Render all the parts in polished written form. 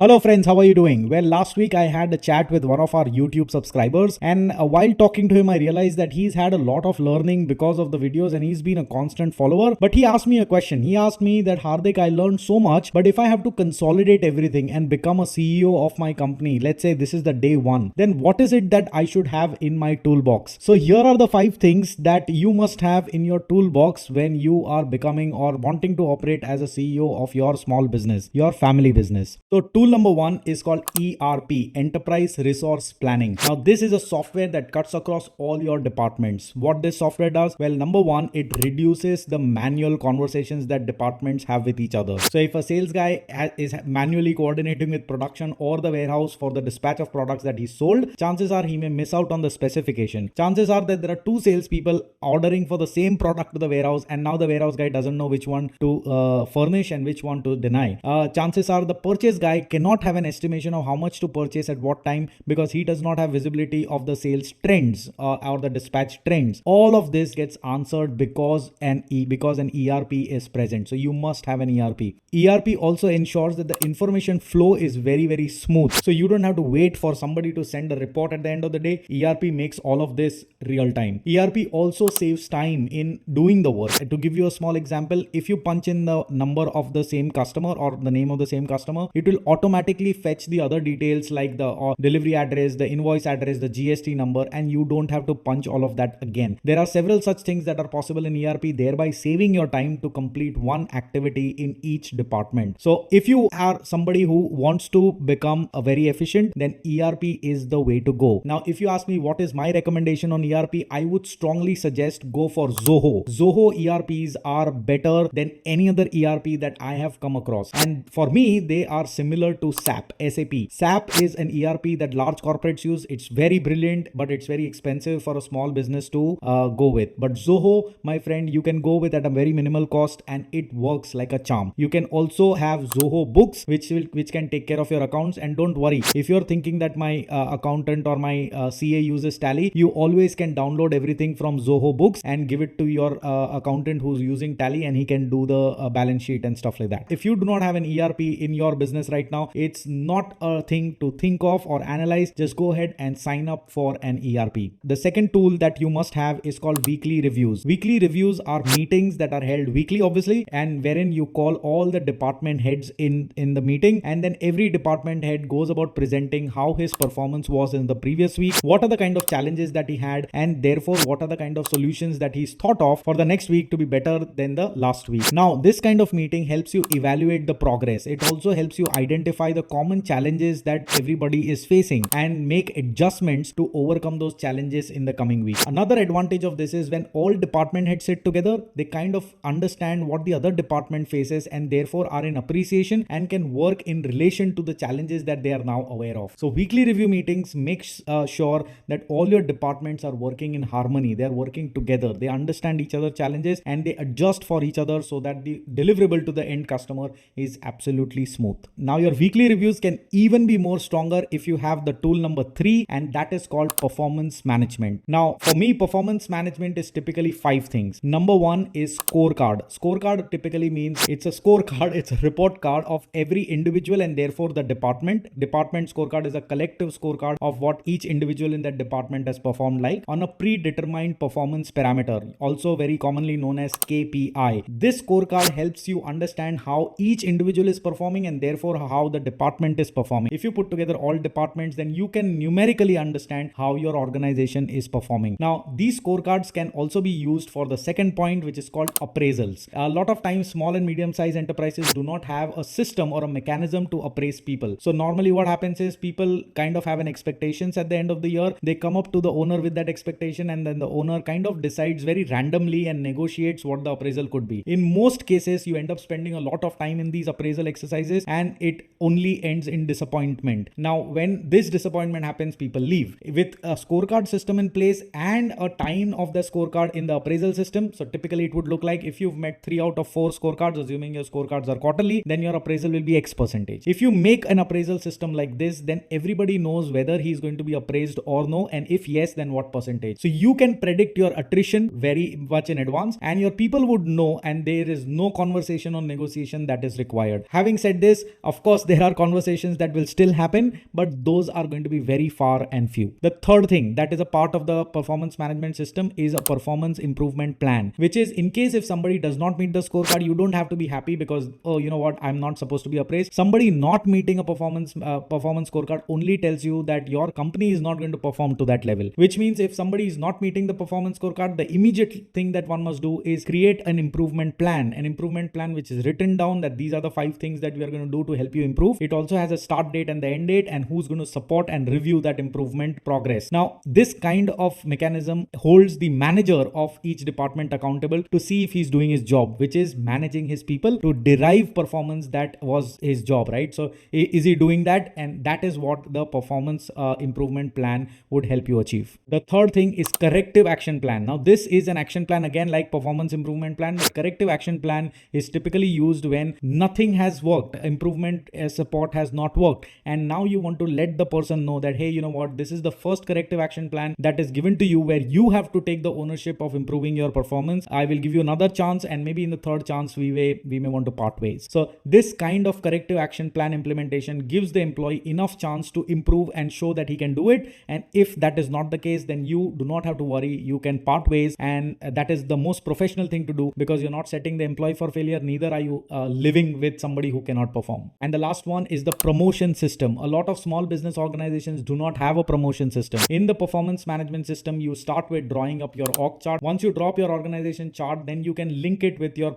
Hello friends, how are you doing? Well, last week I had a chat with one of our YouTube subscribers, and while talking to him I realized that he's had a lot of learning because of the videos and he's been a constant follower. But he asked me a question. He asked me that, Hardik, I learned so much, but if I have to consolidate everything and become a CEO of my company, let's say this is the day one, then what is it that I should have in my toolbox? So here are the 5 things that you must have in your toolbox when you are becoming or wanting to operate as a CEO of your small business, your family business. So tool number 1 is called ERP, Enterprise Resource Planning. Now this is a software that cuts across all your departments. What this software does? Well, number 1, it reduces the manual conversations that departments have with each other. So if a sales guy is manually coordinating with production or the warehouse for the dispatch of products that he sold, chances are he may miss out on the specification. Chances are that there are 2 salespeople ordering for the same product to the warehouse, and now the warehouse guy doesn't know which one to furnish and which one to deny. Chances are the purchase guy cannot have an estimation of how much to purchase at what time because he does not have visibility of the sales trends or the dispatch trends. All of this gets answered because an ERP is present. So you must have an ERP. ERP also ensures that the information flow is very, very smooth. So you don't have to wait for somebody to send a report at the end of the day. ERP makes all of this real time. ERP also saves time in doing the work. To give you a small example, if you punch in the number of the same customer or the name of the same customer, it will automatically fetch the other details like the delivery address, the invoice address, the GST number, and you don't have to punch all of that again. There are several such things that are possible in ERP, thereby saving your time to complete one activity in each department. So if you are somebody who wants to become a very efficient, then ERP is the way to go. Now, if you ask me what is my recommendation on ERP, I would strongly suggest go for Zoho. Zoho ERPs are better than any other ERP that I have come across. And for me, they are similar to SAP. SAP is an ERP that large corporates use. It's very brilliant, but it's very expensive for a small business to go with. But Zoho, my friend, you can go with at a very minimal cost and it works like a charm. You can also have Zoho Books, which can take care of your accounts. And don't worry, if you're thinking that my accountant or my CA uses Tally, you always can download everything from Zoho Books and give it to your accountant who's using Tally, and he can do the balance sheet and stuff like that. If you do not have an ERP in your business right now, it's not a thing to think of or analyze. Just go ahead and sign up for an ERP. The second tool that you must have is called weekly reviews. Weekly reviews are meetings that are held weekly, obviously, and wherein you call all the department heads in the meeting, and then every department head goes about presenting how his performance was in the previous week, what are the kind of challenges that he had, and therefore what are the kind of solutions that he's thought of for the next week to be better than the last week. Now, this kind of meeting helps you evaluate the progress. It also helps you identify the common challenges that everybody is facing and make adjustments to overcome those challenges in the coming week. Another advantage of this is when all department heads sit together, they kind of understand what the other department faces and therefore are in appreciation and can work in relation to the challenges that they are now aware of. So weekly review meetings make sure that all your departments are working in harmony. They are working together. They understand each other's challenges and they adjust for each other so that the deliverable to the end customer is absolutely smooth. Now, your weekly reviews can even be more stronger if you have the tool number 3, and that is called performance management. Now, for me, performance management is typically 5 things. Number 1 is scorecard. Scorecard typically means it's a scorecard. It's a report card of every individual and therefore the department. Department scorecard is a collective scorecard of what each individual in that department has performed like on a predetermined performance parameter, also very commonly known as KPI. This scorecard helps you understand how each individual is performing and therefore how the department is performing. If you put together all departments, then you can numerically understand how your organization is performing. Now, these scorecards can also be used for the second point, which is called appraisals. A lot of times, small and medium-sized enterprises do not have a system or a mechanism to appraise people. So normally what happens is people kind of have an expectations at the end of the year. They come up to the owner with that expectation and then the owner kind of decides very randomly and negotiates what the appraisal could be. In most cases, you end up spending a lot of time in these appraisal exercises and it only ends in disappointment. Now, when this disappointment happens, people leave. With a scorecard system in place and a time of the scorecard in the appraisal system, so typically it would look like if you've met 3 out of 4 scorecards, assuming your scorecards are quarterly, then your appraisal will be X percentage. If you make an appraisal system like this, then everybody knows whether he's going to be appraised or no, and if yes, then what percentage. So you can predict your attrition very much in advance and your people would know, and there is no conversation or negotiation that is required. Having said this, of course, there are conversations that will still happen, but those are going to be very far and few. The third thing that is a part of the performance management system is a performance improvement plan, which is in case if somebody does not meet the scorecard, you don't have to be happy because, oh, you know what, I'm not supposed to be appraised. Somebody not meeting a performance scorecard only tells you that your company is not going to perform to that level, which means if somebody is not meeting the performance scorecard, the immediate thing that one must do is create an improvement plan which is written down that these are the 5 things that we are going to do to help you improve. It also has a start date and the end date and who's going to support and review that improvement progress. Now, this kind of mechanism holds the manager of each department accountable to see if he's doing his job, which is managing his people to derive performance that was his job, right? So is he doing that? And that is what the performance improvement plan would help you achieve. The third thing is corrective action plan. Now, this is an action plan again like performance improvement plan, but corrective action plan is typically used when nothing has worked, improvement support has not worked, and now you want to let the person know that, hey, you know what, this is the first corrective action plan that is given to you where you have to take the ownership of improving your performance. I will give you another chance, and maybe in the third chance we may want to part ways. So this kind of corrective action plan implementation gives the employee enough chance to improve and show that he can do it. And if that is not the case, then you do not have to worry, you can part ways, and that is the most professional thing to do because you're not setting the employee for failure, neither are you living with somebody who cannot perform. And the last one is the promotion system. A lot of small business organizations do not have a promotion system. In the performance management system, you start with drawing up your org chart. Once you drop your organization chart, then you can link it with your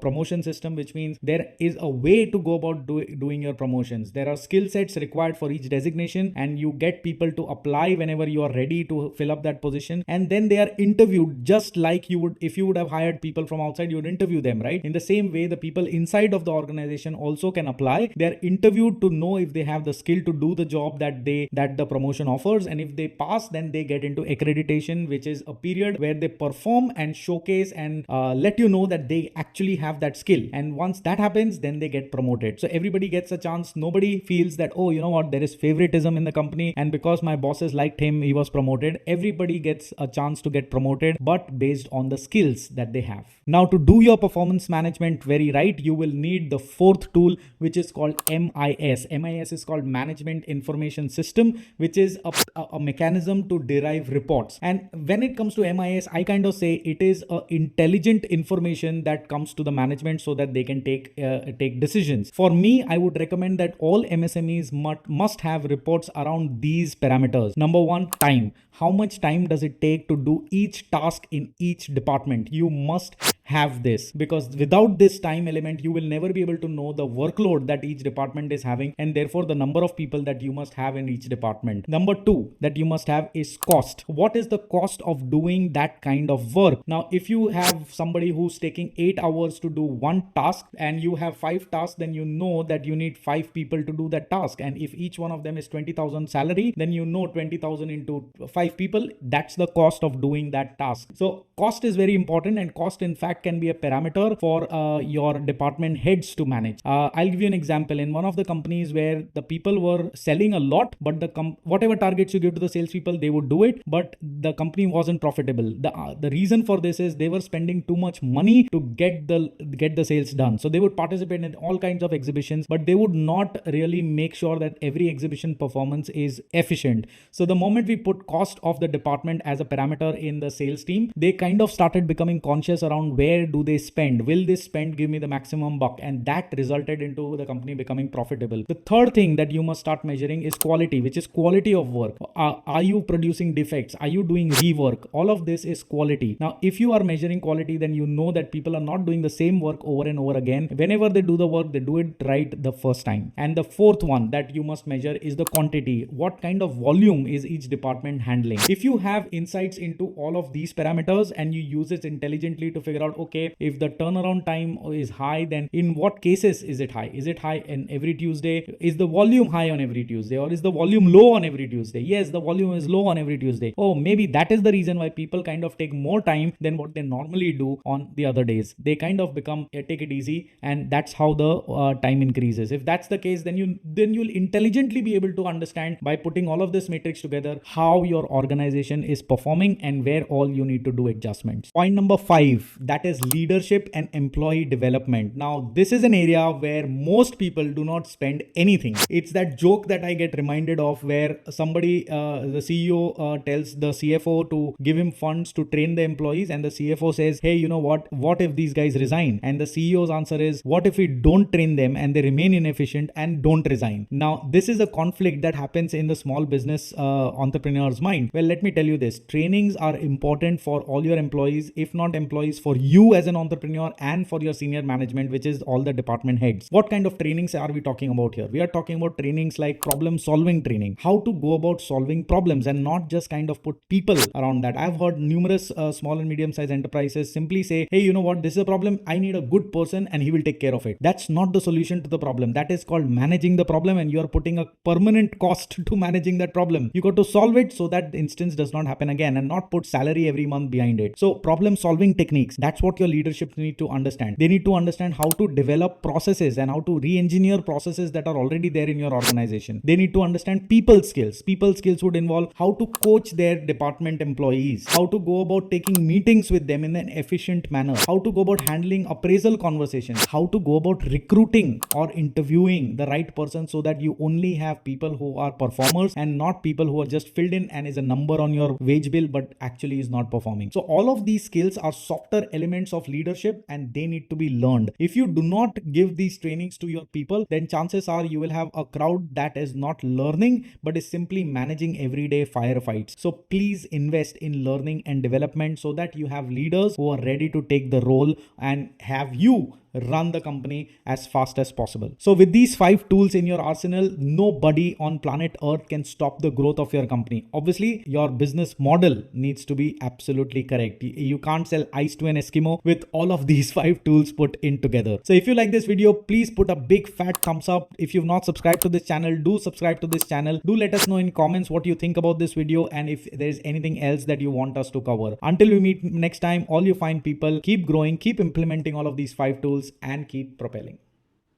promotion system, which means there is a way to go about doing your promotions. There are skill sets required for each designation, and you get people to apply whenever you are ready to fill up that position, and then they are interviewed just like you would if you would have hired people from outside. You would interview them, right? In the same way, the people inside of the organization also can apply. They are interviewed to know if they have the skill to do the job that the promotion offers, and if they pass, then they get into accreditation, which is a period where they perform and showcase and let you know that they actually have that skill. And once that happens, then they get promoted. So everybody gets a chance. Nobody feels that, oh, you know what, there is favoritism in the company, and because my bosses liked him, he was promoted. Everybody gets a chance to get promoted, but based on the skills that they have. Now, to do your performance management very right, you will need the fourth tool, which is called MIS. MIS is called Management Information System, which is a mechanism to derive reports. And when it comes to MIS, I kind of say it is intelligent information that comes to the management so that they can take decisions. For me, I would recommend that all MSMEs must have reports around these parameters. Number one, time. How much time does it take to do each task in each department? You must have this, because without this time element, you will never be able to know the workload that each department is having, and therefore the number of people that you must have in each department. Number two that you must have is cost. What is the cost of doing that kind of work? Now, if you have somebody who's taking 8 hours to do one task and you have 5 tasks, then you know that you need 5 people to do that task. And if each one of them is 20,000 salary, then you know 20,000 into 5 people, that's the cost of doing that task. So cost is very important, and cost in fact can be a parameter for your department heads to manage. I'll give you an example. In one of the companies where the people were selling a lot, but whatever targets you give to the salespeople, they would do it, but the company wasn't profitable. The reason for this is they were spending too much money to get the sales done. So they would participate in all kinds of exhibitions, but they would not really make sure that every exhibition performance is efficient. So the moment we put cost of the department as a parameter in the sales team, they kind of started becoming conscious around where do they spend? Will this spend give me the maximum buck? And that resulted into the company becoming profitable. The third thing that you must start measuring is quality, which is quality of work. Are you producing defects? Are you doing rework? All of this is quality. Now, if you are measuring quality, then you know that people are not doing the same work over and over again. Whenever they do the work, they do it right the first time. And the fourth one that you must measure is the quantity. What kind of volume is each department handling? If you have insights into all of these parameters and you use it intelligently to figure out, okay, if the turnaround time is high, then in what cases is it high? Is it high in every Tuesday? Is the volume high on every Tuesday, or is the volume low on every Tuesday? Yes, the volume is low on every Tuesday. Oh, maybe that is the reason why people kind of take more time than what they normally do on the other days. They kind of become take it easy, and that's how the time increases. If that's the case, then you'll intelligently be able to understand by putting all of this matrix together how your organization is performing and where all you need to do adjustments. Point number 5 that that is leadership and employee development. Now, this is an area where most people do not spend anything. It's that joke that I get reminded of where somebody, the CEO tells the CFO to give him funds to train the employees, and the CFO says, hey, you know what if these guys resign? And the CEO's answer is, what if we don't train them and they remain inefficient and don't resign? Now, this is a conflict that happens in the small business entrepreneur's mind. Well, let me tell you this. Trainings are important for all your employees, if not employees, for you as an entrepreneur and for your senior management, which is all the department heads. What kind of trainings are we talking about here? We are talking about trainings like problem solving training, how to go about solving problems and not just kind of put people around that. I've heard numerous small and medium sized enterprises simply say, hey, you know what, this is a problem, I need a good person and he will take care of it. That's not the solution to the problem. That is called managing the problem, and you are putting a permanent cost to managing that problem. You got to solve it so that the instance does not happen again, and not put salary every month behind it. So problem solving techniques, that's what your leadership need to understand. They need to understand how to develop processes and how to re-engineer processes that are already there in your organization. They need to understand people skills. People skills would involve how to coach their department employees, how to go about taking meetings with them in an efficient manner, how to go about handling appraisal conversations, how to go about recruiting or interviewing the right person so that you only have people who are performers and not people who are just filled in and is a number on your wage bill but actually is not performing. So all of these skills are softer elements of leadership and they need to be learned. If you do not give these trainings to your people, then chances are you will have a crowd that is not learning but is simply managing everyday firefights. So please invest in learning and development so that you have leaders who are ready to take the role and have you run the company as fast as possible. So with these 5 tools in your arsenal, nobody on planet Earth can stop the growth of your company. Obviously, your business model needs to be absolutely correct. You can't sell ice to an Eskimo with all of these 5 tools put in together. So if you like this video, please put a big fat thumbs up. If you've not subscribed to this channel, do subscribe to this channel. Do let us know in comments what you think about this video and if there is anything else that you want us to cover. Until we meet next time, all you fine people, keep growing, keep implementing all of these 5 tools and keep propelling.